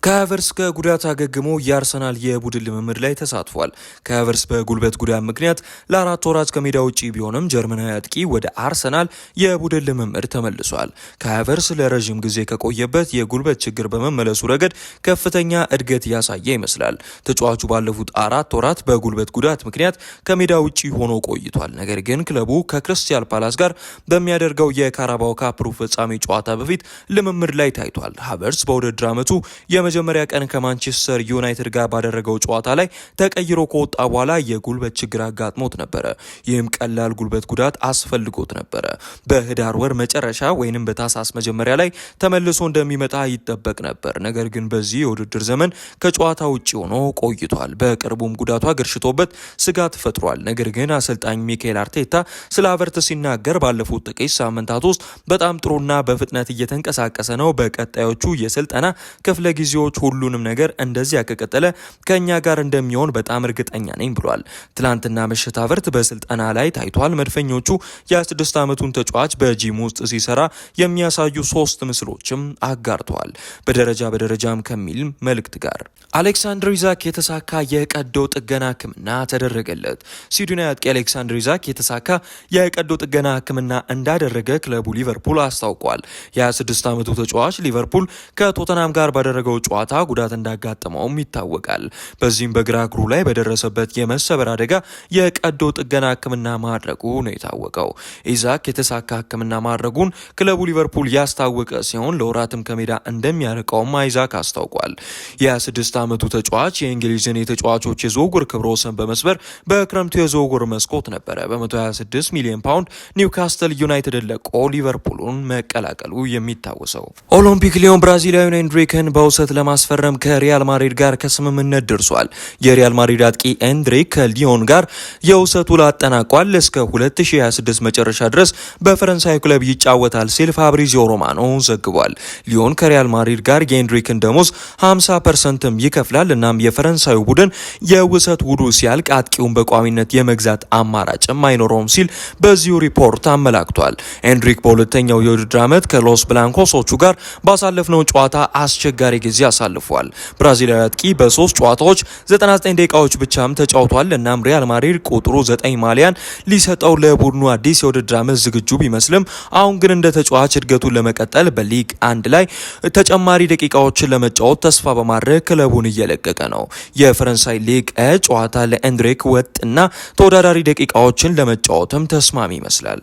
ከሀቨርትዝ ከጉዳት አገግሞ የአርሰናል የቡድን ልምምድ ላይ ተሳትፏል። ከሀቨርትዝ በጉልበት ጉዳት ምክንያት ለ4 ወራት ከሜዳ ውጪ ቢሆንም ጀርመናዊ አጥቂ ወደ አርሰናል የቡድን ልምምድ ተመልሷል። ከሀቨርትዝ ለረዥም ጊዜ ከቆየበት የጉልበት ችግር በመመለሱ ረገድ ከፍተኛ እድገት ያሳየ ይመስላል። ተጫዋቹ ባለፉት 4 ወራት በጉልበት ጉዳት ምክንያት ከሜዳ ውጪ ሆኖ ቆይቷል። ነገር ግን ክለቡ ከክሪስታል ፓላስ ጋር በሚያደርገው የካራባኦ ካፕ ሩብ ፍጻሜ ጨዋታ በፊት ልምምድ ላይ ታይቷል። ሀቨርትዝ በውድድር ዓመቱ የመጀመሪያ ቀን ከማንቸስተር ዩናይትድ ጋር ባደረገው ጨዋታ ላይ ተቀይሮ ከወጣ በኋላ የጉልበት ችግር አጋጥሞት ነበረ። ይህም ቀላል ጉልበት ጉዳት አስፈልጎት ነበረ። በህዳር ወር መጨረሻ ወይንም በታህሳስ መጀመሪያ ላይ ተመልሶ እንደሚመጣ ይጠበቅ ነበር። ነገር ግን በዚህ የውድድር ዘመን ከጨዋታ ውጪ ሆኖ ቆይቷል። በቅርቡም ጉዳቱ አገርሽቶበት ስጋት ፈጥሯል። ነገር ግን አሰልጣኝ ሚካኤል አርቴታ ስለ ሀቨርትዝ ሲናገር ባለፉት ጥቂት ሳምንታት ውስጥ በጣም ጥሩና በፍጥነት እየተንቀሳቀሰ ነው። በቀጣዮቹ የስልጠና ክፍለ ጊዜዎች ሁሉንም ነገር እንደዚያ ከቀጠለ ከኛ ጋር እንደሚሆን በጣም እርግጠኛ ነኝ ብሏል። ትላንትና ምሽት ሀቨርትዝ በስልጠና ላይ ታይቷል። መድፈኞቹ የ26 ዓመቱን ተጫዋች በጂም ውስጥ ሲሰራ የሚያሳዩ 3 ምስሎችም አጋርተዋል። በደረጃም ከሚል መልእክት ጋር አሌክሳንደር ኢሳክ የተሳካ የቀዶ ጥገና ሕክምና ተደረገለት። ስዊድናዊ አጥቂ አሌክሳንደር ኢሳክ የተሳካ የቀዶ ጥገና ሕክምና እንዳደረገ ክለቡ ሊቨርፑል አስታውቋል። የ26 ዓመቱ ተጫዋች ሊቨርፑል ከቶተናም ጋር ባደረገው ጨዋታ ጉዳት እንዳጋጠመውም ይታወቃል። በዚህም በግራ እግሩ ላይ በደረሰበት የመሰበር አደጋ የቀዶ ጥገና ሕክምና ማድረጉ ነው የታወቀው። ኢሳክ የተሳካ ሕክምና ማድረጉን ክለቡ ሊቨርፑል ያስታወቀ ሲሆን ለወራትም ከሜዳ እንደሚያርቀውም ኢሳክ አስታውቋል። የ26 ዓመቱ ተጫዋች የእንግሊዝን የተጫዋቾች የዝውውር ክብረ ወሰን በመስበር በክረምቱ የዝውውር መስኮት ነበረ በ126 ሚሊዮን ፓውንድ ኒውካስትል ዩናይትድን ለቆ ሊቨርፑልን መቀላቀሉ የሚታወሰው። ኦሎምፒክ ሊዮን ብራዚላዊውን ኤንድሪክን በውሰት ለማስፈረም ከሪያል ማድሪድ ጋር ከስምምነት ደርሷል። የሪያል ማድሪድ አጥቂ ኤንድሪክ ከሊዮን ጋር የውሰት ውል አጠናቋል። እስከ 2026 መጨረሻ ድረስ በፈረንሳይ ክለብ ይጫወታል ሲል ፋብሪዚዮ ሮማኖ ዘግቧል። ሊዮን ከሪያል ማድሪድ ጋር የኤንድሪክን ደሞዝ 50%ም ይከፍላል። እናም የፈረንሳዩ ቡድን የውሰት ውሉ ሲያልቅ አጥቂውን በቋሚነት የመግዛት አማራጭም አይኖረውም ሲል በዚሁ ሪፖርት አመላክቷል። ኤንድሪክ በሁለተኛው የውድድር ዓመት ከሎስ ብላንኮሶቹ ጋር ባሳለፍነው ጨዋታ አስቸጋሪ ጊዜ አሳልፏል። ብራዚላዊ አጥቂ በ3 ጨዋታዎች 99 ደቂቃዎች ብቻም ተጫውቷል። እናም ሪያል ማድሪድ ቁጥሩ 9 ማሊያን ሊሰጠው ለቡድኑ አዲስ የውድድር ዓመት ዝግጁ ቢመስልም አሁን ግን እንደ ተጫዋች እድገቱን ለመቀጠል በሊግ 1 ላይ ተጨማሪ ደቂቃዎችን ለመጫወት ተስፋ በማድረግ ክለቡን እየለቀቀ ነው። የፈረንሳይ ሊግ ጨዋታ ለኤንድሪክ ወጥና ተወዳዳሪ ደቂቃዎችን ለመጫወትም ተስማሚ ይመስላል።